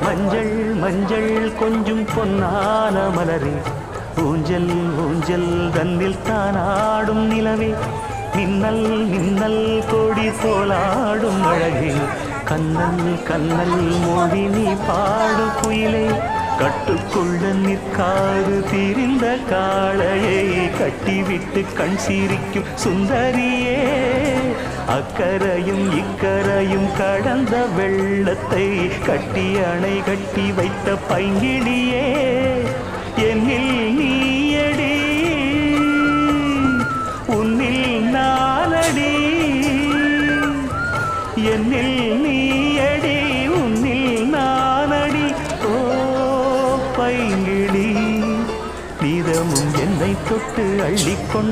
மஞ்சள் மஞ்சள் கொஞ்சம் பொன்னான மலரே, ஊஞ்சல் ஊஞ்சல் தன்னில் தானாடும் நிலவே, மின்னல் மின்னல் கொடி போலாடும் அழகே, கண்ணல் கண்ணல் மொழி நீ பாடு குயிலே, கட்டுக்குள்ள நிற்காது திரிந்த காளையை கட்டிவிட்டு கண் சிரிக்கும் சுந்தரியே, அக்கரையும் இக்கரையும் கடந்த வெள்ளத்தை கட்டி அணை கட்டி வைத்த பைங்கிளியே, என்னில் நீயடி உன்னில் நானடி, என்னில் நீயடி உன்னில் நானடி. ஓ பைங்கிளி, நீதமும் என்னை தொட்டு அள்ளிக்கொண்ட